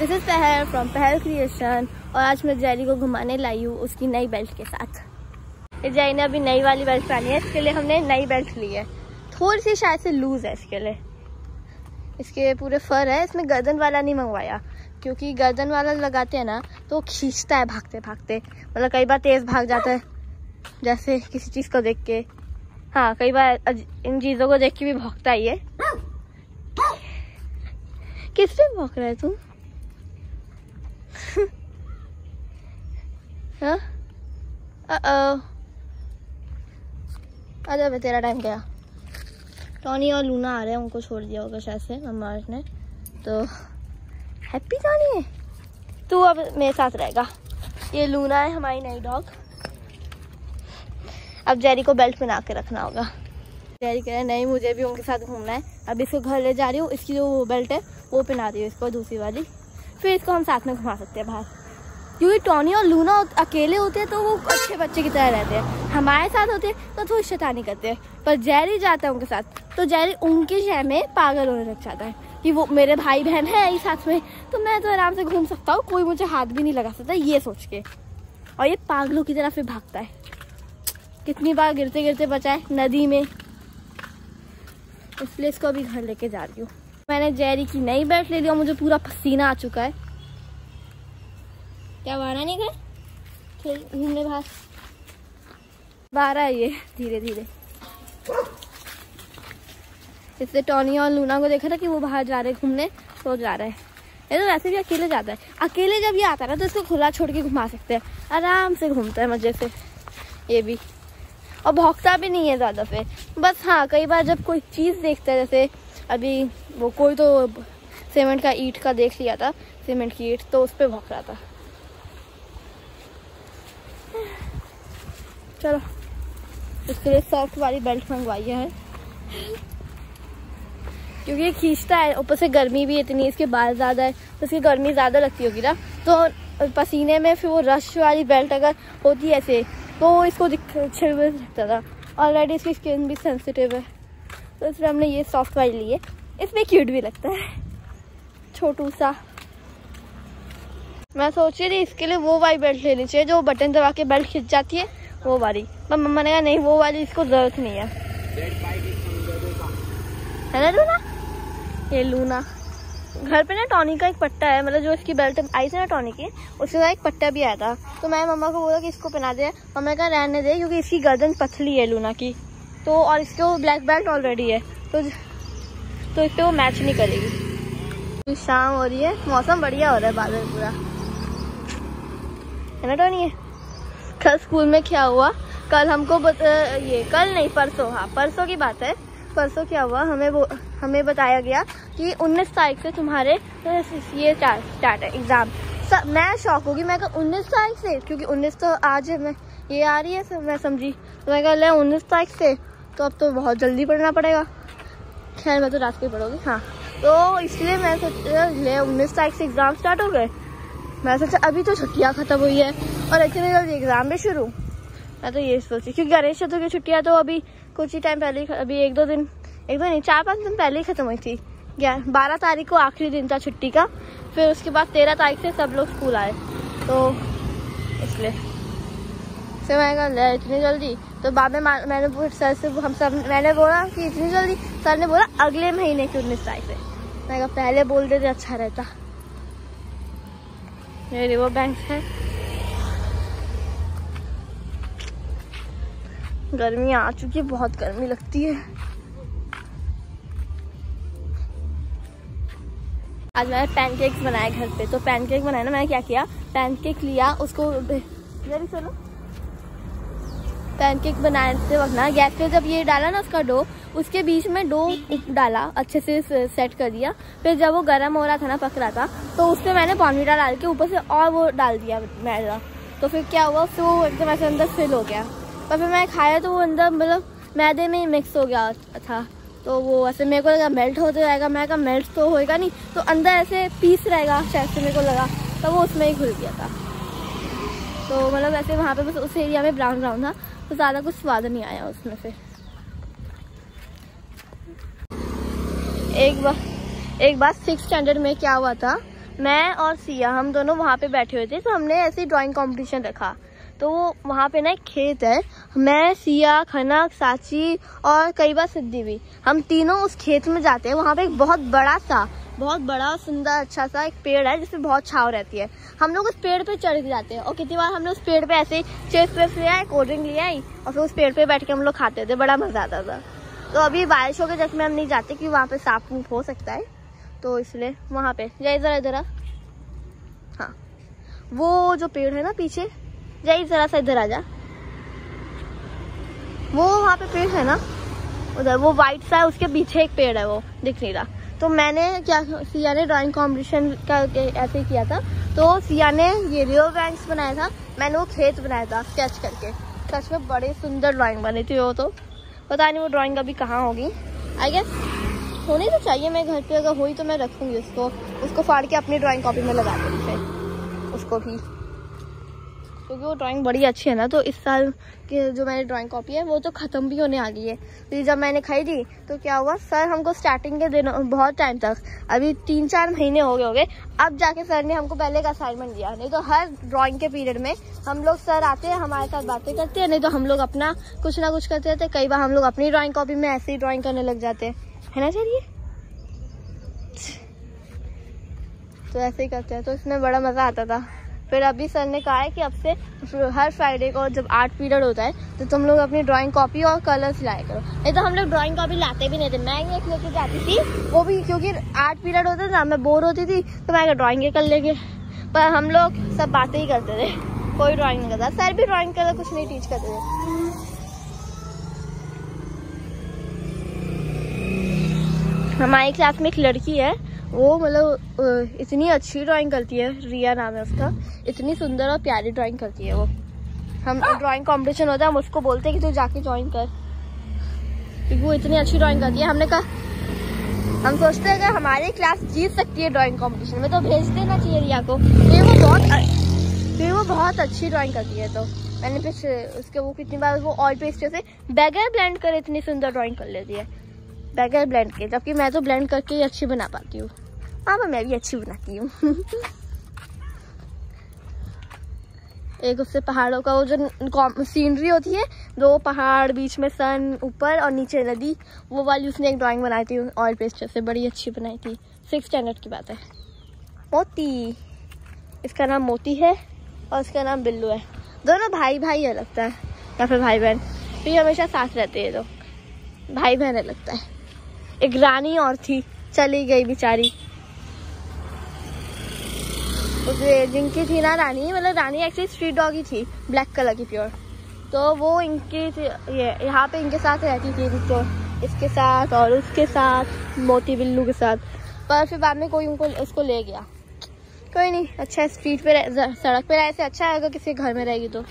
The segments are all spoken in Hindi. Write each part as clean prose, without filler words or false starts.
दिस इज पहल फ्रॉम पहल क्रिएशन और आज मैं जेरी को घुमाने लाई हूँ उसकी नई बेल्ट के साथ। जेरी ने अभी नई वाली बेल्ट पहनी है, इसके लिए हमने नई बेल्ट ली है। थोड़ी सी शायद से लूज है इसके लिए, इसके पूरे फर है। इसमें गर्दन वाला नहीं मंगवाया क्योंकि गर्दन वाला लगाते हैं ना तो खींचता है भागते भागते, मतलब कई बार तेज भाग जाता है जैसे किसी चीज को देख के। हाँ, कई बार इन चीजों को देख के भी भौंकता ही है। किस पे भौंक रहा है तू? हाँ, अरे तेरा टाइम गया। टॉनी और लूना आ रहे हैं, उनको छोड़ दिया होगा शायद से मम्मा ने। तो हैप्पी टॉनी है, तू अब मेरे साथ रहेगा। ये लूना है हमारी नई डॉग। अब जेरी को बेल्ट पहना के रखना होगा। जेरी कह रहा है नहीं मुझे भी उनके साथ घूमना है। अब इसको घर ले जा रही हूँ, इसकी जो बेल्ट है वो पहना रही हूँ इसको, दूसरी वाली। फिर इसको हम साथ में घुमा सकते हैं बाहर, क्योंकि टॉनी और लूना अकेले होते हैं तो वो अच्छे बच्चे की तरह रहते हैं। हमारे साथ होते हैं तो थोड़ी शैतानी करते हैं, पर जेरी जाता है उनके साथ तो जेरी उनके शहर में पागल होने लग जाता है कि वो मेरे भाई बहन है ही साथ में, तो मैं तो आराम से घूम सकता हूँ, कोई मुझे हाथ भी नहीं लगा सकता ये सोच के। और ये पागलों की तरह फिर भागता है। कितनी बार गिरते गिरते बचा है नदी में, इसलिए इसको अभी घर लेके जा रही हूँ। मैंने जेरी की नई बेल्ट ले लिया, मुझे पूरा पसीना आ चुका है। क्या बाहर नहीं गए खेल घूमने बाहर है ये धीरे धीरे। इससे टॉनी और लूना को देखा था कि वो बाहर जा रहे घूमने, तो जा रहा है। ये तो वैसे भी अकेले जाता है। अकेले जब ये आता है ना तो इसको खुला छोड़ के घुमा सकते हैं, आराम से घूमता है मजे से ये भी, और भौंकता भी नहीं है ज़्यादा पे। बस हाँ, कई बार जब कोई चीज़ देखता है, जैसे अभी वो कोई तो सीमेंट का ईंट का देख लिया था, सीमेंट की ईंट, तो उस पर भौंक रहा था। चलो इसके लिए सॉफ्ट वाली बेल्ट मंगवाई है क्योंकि ये खींचता है, ऊपर से गर्मी भी इतनी, इसके बाल ज़्यादा है तो इसकी गर्मी ज़्यादा लगती होगी ना, तो पसीने में फिर वो रश वाली बेल्ट अगर होती है ऐसे तो इसको छिड़ भी सकता था। ऑलरेडी इसकी स्किन भी सेंसिटिव है, तो इसलिए हमने ये सॉफ्ट वाली ली है। इसमें क्यूट भी लगता है, छोटू सा। मैं सोच रही थी इसके लिए वो वाली बेल्ट लेनी चाहिए जो बटन दबा के बेल्ट खिंच जाती है, वो वाली। पर मम्मा ने कहा नहीं वो वाली इसको जरूरत नहीं है ना लूना। ये लूना घर पे ना टॉनी का एक पट्टा है, मतलब जो इसकी बेल्ट आई थी ना टॉनी की, उसके साथ एक पट्टा भी आया था। तो मैं मम्मा को बोला कि इसको पहना दे, मम्मा ने कहा रहने दे क्योंकि इसकी गर्दन पतली है लूना की, तो और इसके वो ब्लैक बेल्ट ऑलरेडी है तो इस पर वो मैच नहीं करेगी। शाम हो रही है, मौसम बढ़िया हो रहा है, बादल पूरा है ना टॉनी। कल स्कूल में क्या हुआ, कल हमको कल नहीं परसों, हाँ परसों की बात है। परसों क्या हुआ, हमें बताया गया कि 19 तारीख से तुम्हारे ये स्टार्ट है एग्जाम। मैं शॉक होगी, मैं कहा 19 तारीख से, क्योंकि 19 तो आज है, मैं ये आ रही है मैं समझी, तो मैं कहा 19 तारीख से तो अब तो बहुत जल्दी पढ़ना पड़ेगा। खैर मैं तो रात को ही पढ़ूंगी। हाँ, तो इसलिए मैं सोचा 19 तारीख से एग्जाम स्टार्ट हो गए। मैं सोचा अभी तो छुट्टियाँ खत्म हुई है और इतनी जल्दी एग्जाम भी शुरू। मैं तो ये सोची क्योंकि गणेश चतुर्थी की छुट्टियाँ तो अभी कुछ ही टाइम पहले, अभी एक दो नहीं 4-5 दिन पहले ही खत्म हुई थी। 12 तारीख को आखिरी दिन था छुट्टी का, फिर उसके बाद 13 तारीख से सब लोग स्कूल आए, तो इसलिए फिर मैंने कहा इतनी जल्दी, तो बाद में मैंने सर से मैंने बोला कि इतनी जल्दी, सर ने बोला अगले महीने की 19 तारीख से। मैंने कहा पहले बोल देते अच्छा रहता। ये रिवर बैंक है, गर्मी आ चुकी है, बहुत गर्मी लगती है। आज मैंने पैनकेक्स बनाए घर पे, तो पैनकेक बनाए ना, मैंने क्या किया, पैनकेक लिया, उसको जल्दी सुनो, पैनकेक बनाते वक्त ना गैस पे जब ये डाला ना उसका डो, उसके बीच में डो डाला, अच्छे से सेट कर दिया। फिर जब वो गर्म हो रहा था ना, पक रहा था, तो उसमें मैंने बॉर्नवीटा डाल के ऊपर से और वो डाल दिया मैदा। तो फिर क्या हुआ, फिर वो एकदम ऐसे अंदर फिल हो गया। पर फिर मैं खाया तो वो अंदर मतलब मैदे में ही मिक्स हो गया था, तो वो ऐसे मेरे को लगा मेल्ट होते जाएगा। मैं कहा मेल्ट तो होएगा नहीं, तो अंदर ऐसे पीस रहेगा शायद से, मेरे को लगा, तो वो उसमें ही घुल गया था। तो मतलब ऐसे वहाँ पे बस उस एरिया में ब्राउन ब्राउन था, तो ज़्यादा कुछ स्वाद नहीं आया उसमें। फिर एक बार 6th स्टैंडर्ड में क्या हुआ था, मैं और सिया हम दोनों वहाँ पे बैठे हुए थे, तो हमने ऐसे ड्राइंग कंपटीशन रखा। तो वहाँ पे ना एक खेत है, मैं, सिया, खनक, साची और कई बार सिद्धि भी, हम तीनों उस खेत में जाते हैं। वहाँ पे एक बहुत बड़ा सुंदर अच्छा सा एक पेड़ है जिसमें बहुत छाँव रहती है। हम लोग उस पेड़ पे चढ़ के जाते हैं और कितनी बार हमने उस पेड़ पे ऐसे चिप्स वेप्स ले आए, कोल्ड ड्रिंक ले आई और फिर उस पेड़ पे बैठ के हम लोग खाते थे, बड़ा मजा आता था। तो अभी बारिशों के जख्म में हम नहीं जाते क्योंकि वहाँ पे सांप वूप हो सकता है, तो इसलिए वहाँ पे जाइए जरा इधर। हाँ, वो जो पेड़ है ना पीछे, जाइए जरा सा इधर आ जा। वो वहाँ पे पेड़ है ना उधर, वो वाइट सा है, उसके पीछे एक पेड़ है, वो दिख नहीं रहा। तो मैंने क्या, सिया ने ड्राइंग कंपटीशन का ऐसे ही किया था। तो सिया ने ये रिवर बैंक्स बनाया था, मैंने वो खेत बनाया था स्केच करके। सच में बड़े सुंदर ड्राइंग बनी थी वो, तो पता नहीं वो ड्राइंग अभी कहाँ होगी। आई गेस होनी तो चाहिए मेरे घर पे, अगर हुई तो मैं रखूँगी उसको फाड़ के अपनी ड्राइंग कॉपी में लगा दूँगी फिर उसको भी, क्योंकि वो ड्राइंग बड़ी अच्छी है ना। तो इस साल की जो मेरी ड्राइंग कॉपी है वो तो ख़त्म भी होने आ गई है। तो जब मैंने खरीदी तो क्या हुआ, सर हमको स्टार्टिंग के दिनों बहुत टाइम तक, अभी 3-4 महीने हो गए, अब जाके सर ने हमको पहले का असाइनमेंट दिया। नहीं तो हर ड्राइंग के पीरियड में हम लोग, सर आते हैं हमारे साथ बातें करते हैं, नहीं तो हम लोग अपना कुछ ना कुछ करते रहते। कई बार हम लोग अपनी ड्राइंग कॉपी में ऐसे ही ड्राइंग करने लग जाते हैं, है ना चाहिए। तो ऐसे ही करते हैं, तो इसमें बड़ा मज़ा आता था। फिर अभी सर ने कहा है कि अब से हर फ्राइडे को जब आर्ट पीरियड होता है तो तुम लोग अपनी ड्राइंग कॉपी और कलर्स लाया करो। नहीं तो हम लोग ड्राइंग कॉपी लाते भी नहीं थे, मैं एक लेके जाती थी, वो भी क्योंकि आर्ट पीरियड होता था, मैं बोर होती थी तो मैं ड्राइंग कर लेंगे। पर हम लोग सब बातें ही करते थे, कोई ड्राइंग नहीं करता। सर भी ड्राइंग करता कुछ नहीं टीच करते थे। हमारी क्लास में एक लड़की है, वो मतलब इतनी अच्छी ड्राइंग करती है, रिया नाम है उसका, इतनी सुंदर और प्यारी ड्राइंग करती है वो। हम ड्राइंग कंपटीशन होता है, हम उसको बोलते हैं कि तू जाके ज्वाइन कर, क्योंकि वो इतनी अच्छी ड्राइंग करती है। हमने कहा, हम सोचते हैं कि हमारी क्लास जीत सकती है ड्राइंग कंपटीशन में, तो भेज देना चाहिए रिया को, तो वो बहुत अच्छी ड्राइंग करती है। तो मैंने फिर उसके वो कितनी बार वो ऑयल पेस्टर से बगैर ब्लेंड करे इतनी सुंदर ड्राइंग कर लेती है, बगैर ब्लेंड के, जबकि मैं तो ब्लेंड करके ही अच्छी बना पाती हूँ। हाँ, मैं भी अच्छी बनाती हूँ। एक उससे पहाड़ों का वो जो सीनरी होती है, दो पहाड़, बीच में सन, ऊपर और नीचे नदी, वो वाली उसने एक ड्राइंग बनाई थी ऑयल पेस्टर से, बड़ी अच्छी बनाई थी। 6th स्टैंडर्ड की बात है। मोती, इसका नाम मोती है और इसका नाम बिल्लू है। दोनों भाई भाई है लगता है, या फिर भाई बहन, तो ये हमेशा साथ रहते हैं, तो भाई बहन है लगता है। एक रानी और थी, चली गई बेचारी। जिनकी थी ना रानी, मतलब रानी एक्चुअली स्ट्रीट डॉग ही थी, ब्लैक कलर की प्योर। तो वो इनकी यहाँ पे इनके साथ रहती थी, तो इसके साथ और उसके साथ, मोती बिल्लू के साथ। पर फिर बाद में कोई उसको ले गया। कोई नहीं, अच्छा स्ट्रीट पे सड़क पे रहे से अच्छा है अगर किसी घर में रहेगी तो।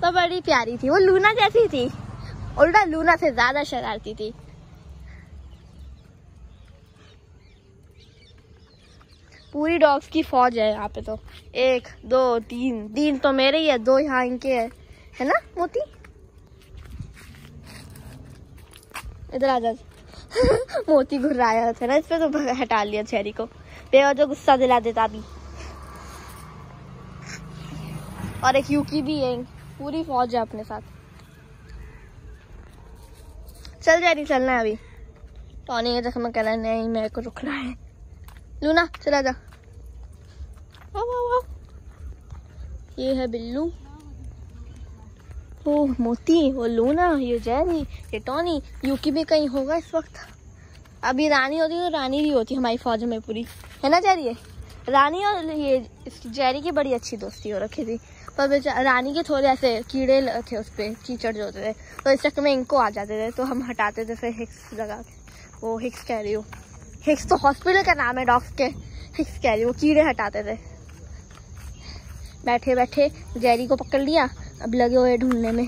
बड़ी प्यारी थी वो, लूना जैसी थी, उल्टा लूना से ज्यादा शरारती थी। पूरी डॉग्स की फौज है यहाँ पे, तो 1 2 3 तो मेरे ही है, 2 यहाँ इनके है ना मोती। इधर आ जा। मोती घुर्राया था ना इस पे, तो हटा लिया चेरी को, बेवजह गुस्सा दिला देता अभी। और एक यूकी भी है, पूरी फौज है अपने साथ। चल जा रही, चलना है अभी। टॉनी जैसे मैं कह रहा नहीं, मेरे को रुकना है। लूना चला जा। ये है बिल्लू, ओह मोती, वो लूना, ये जेरी, ये टॉनी। यूकी भी कहीं होगा इस वक्त। अभी रानी होती तो रानी भी होती हमारी फौज में पूरी, है ना जेरी। रानी और ये जेरी की बड़ी अच्छी दोस्ती हो रखी थी, पर रानी के थोड़े ऐसे कीड़े थे उस पर, कीचड़ जो होते थे, तो इस चक्कर में इनको आ जाते थे, तो हम हटाते थे। फिर हिक्स लगा के, वो हिक्स कैरियो, हिक्स तो हॉस्पिटल का नाम है डॉग्स के, हिक्स कैरियो, वो कीड़े हटाते थे। बैठे बैठे जेरी को पकड़ लिया, अब लगे हुए ढूंढने में।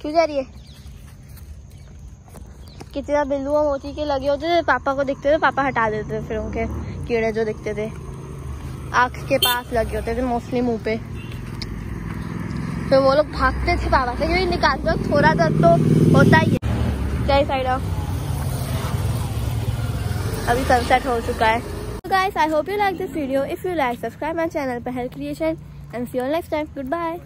क्यों जा रही है? कितना बिल्लू और मोती के लगे होते थे, पापा को दिखते थे, पापा हटा देते थे फिर उनके कीड़े जो दिखते थे, आँख के पास लगे होते थे, मोस्टली मुंह पे। फिर वो लोग भागते थे पापा से, क्योंकि निकालते वक्त थोड़ा दर्द तो होता ही है। साइड आओ, अभी सनसेट हो चुका है। guys, I hope you like this video. If you like, subscribe my channel Pahal Creation and see you all next time. Goodbye.